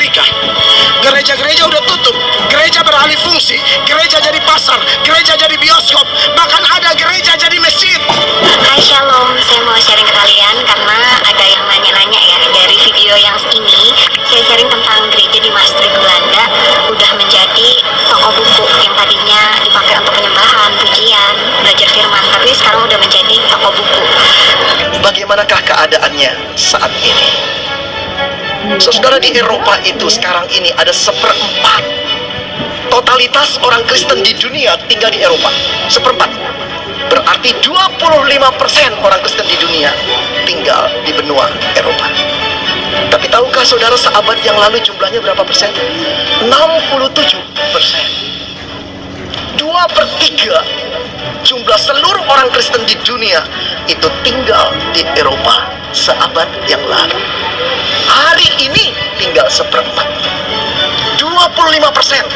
Amerika. Gereja-gereja udah tutup, gereja beralih fungsi, gereja jadi pasar, gereja jadi bioskop, bahkan ada gereja jadi masjid. Hai Shalom, saya mau sharing ke kalian karena ada yang nanya-nanya ya. Dari video yang ini, saya sharing tentang gereja di Maastricht, Belanda udah menjadi toko buku yang tadinya dipakai untuk penyembahan, pujian, belajar firman, tapi sekarang udah menjadi toko buku. Bagaimanakah keadaannya saat ini? Saudara, di Eropa itu sekarang ini ada 1/4 totalitas orang Kristen di dunia tinggal di Eropa. 1/4. Berarti 25% orang Kristen di dunia tinggal di benua Eropa. Tapi tahukah saudara, seabad yang lalu jumlahnya berapa persen? 67%. 2/3 jumlah seluruh orang Kristen di dunia itu tinggal di Eropa seabad yang lalu. Hari ini tinggal 1/4. 25%,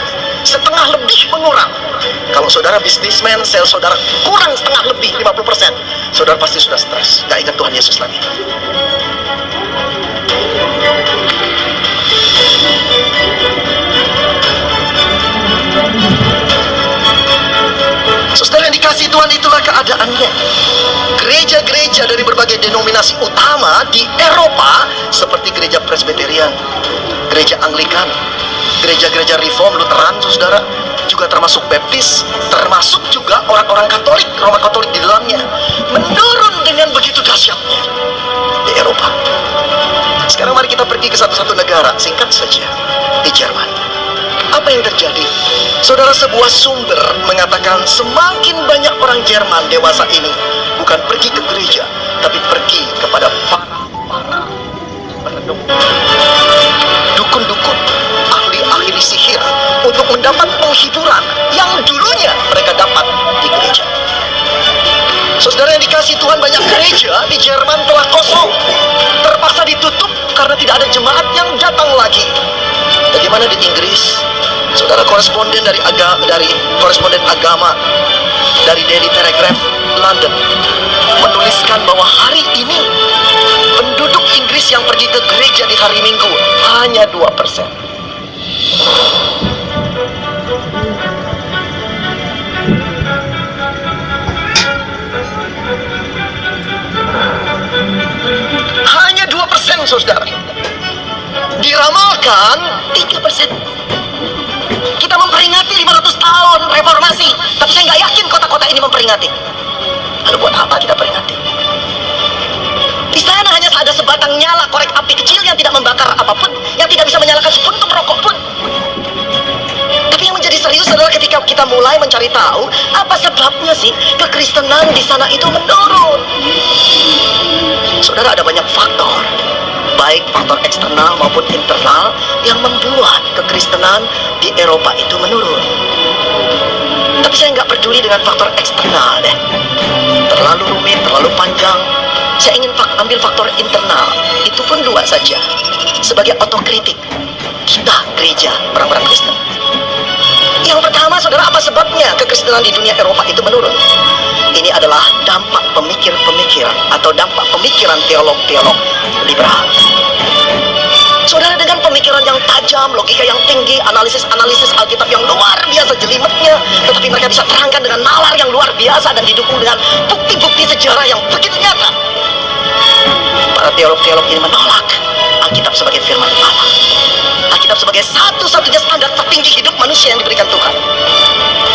setengah lebih mengurang. Kalau saudara bisnismen, sales saudara kurang setengah lebih 50%, saudara pasti sudah stres, gak ingat Tuhan Yesus lagi. Saudara yang dikasihi Tuhan, itulah keadaannya. Gereja-gereja dari berbagai denominasi utama di Eropa seperti gereja Presbyterian, gereja Anglikan, gereja-gereja Reform, Lutheran, saudara, juga termasuk Baptis, termasuk juga orang-orang Katolik, Roma Katolik di dalamnya, menurun dengan begitu dahsyatnya di Eropa. Sekarang mari kita pergi ke satu negara, singkat saja, di Jerman. Apa yang terjadi? Saudara, sebuah sumber mengatakan semakin banyak orang Jerman dewasa ini bukan pergi ke gereja, tapi pergi kepada para dukun-dukun, ahli-ahli sihir untuk mendapat penghiburan yang dulunya mereka dapat di gereja. Saudara yang dikasihi Tuhan, banyak gereja di Jerman telah kosong, terpaksa ditutup karena tidak ada jemaat yang datang lagi. Bagaimana di Inggris? Saudara, koresponden dari koresponden agama dari Daily Telegraph London menuliskan bahwa hari ini penduduk Inggris yang pergi ke gereja di hari Minggu hanya 2%. Hanya 2%, saudara. Diramalkan 3%. Kita memperingati 500 tahun reformasi, tapi saya nggak yakin kota-kota ini memperingati. Lalu buat apa kita peringati? Di sana hanya ada sebatang nyala korek api kecil yang tidak membakar apapun, yang tidak bisa menyalakan sepuntung rokok pun. Tapi yang menjadi serius adalah ketika kita mulai mencari tahu apa sebabnya sih kekristenan di sana itu menurun. Saudara, ada banyak faktor, baik faktor eksternal maupun internal, yang membuat kekristenan di Eropa itu menurun. Tapi saya nggak peduli dengan faktor eksternal deh, terlalu rumit, terlalu panjang. Saya ingin ambil faktor internal, itu pun 2 saja, sebagai otokritik kita gereja, orang-orang Kristen. Yang pertama, saudara, apa sebabnya kekristenan di dunia Eropa itu menurun? Ini adalah dampak pemikir-pemikir atau dampak pemikiran teolog-teolog liberal. Saudara, dengan pemikiran yang tajam, logika yang tinggi, analisis-analisis Alkitab yang luar biasa jelimetnya, tetapi mereka bisa terangkan dengan nalar yang luar biasa dan didukung dengan bukti-bukti sejarah yang begitu nyata. Para teolog-teolog ini menolak Alkitab sebagai firman Allah, Alkitab sebagai satu-satunya standar tertinggi hidup manusia yang diberikan Tuhan.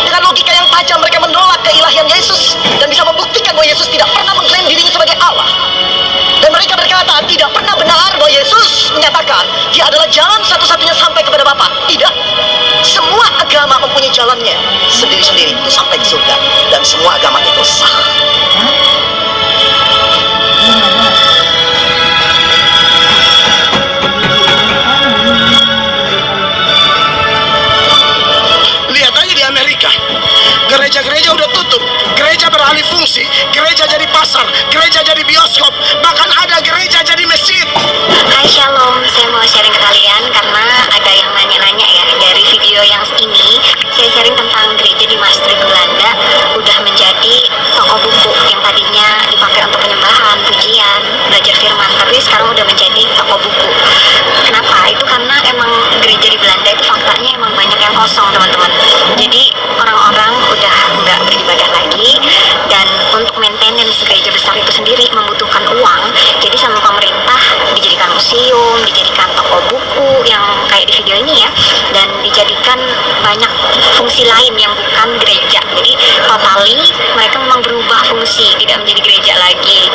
Dengan logika yang tajam, mereka menolak keilahian Yesus dan bisa membuktikan bahwa Yesus tidak pernah mengklaim dirinya sebagai Allah. Dan mereka berkata, tidak pernah benar bahwa Yesus menyatakan dia adalah jalan satu-satunya sampai kepada Bapa. Tidak. Semua agama mempunyai jalannya sendiri-sendiri untuk sampai ke surga, dan semua agama itu sah. Lihat aja di Amerika, gereja-gereja udah tutup, gereja beralih fungsi, gereja jadi pasar, gereja jadi bioskop, bahkan ada gereja jadi masjid. Hai Shalom, saya mau sharing ke kalian Belanda itu faktanya emang banyak yang kosong, teman-teman. Jadi orang-orang udah nggak beribadah lagi, dan untuk maintenance gereja besar itu sendiri membutuhkan uang. Jadi sama pemerintah dijadikan museum, dijadikan toko buku yang kayak di video ini ya, dan dijadikan banyak fungsi lain yang bukan gereja. Jadi totally mereka memang berubah fungsi, tidak menjadi gereja lagi.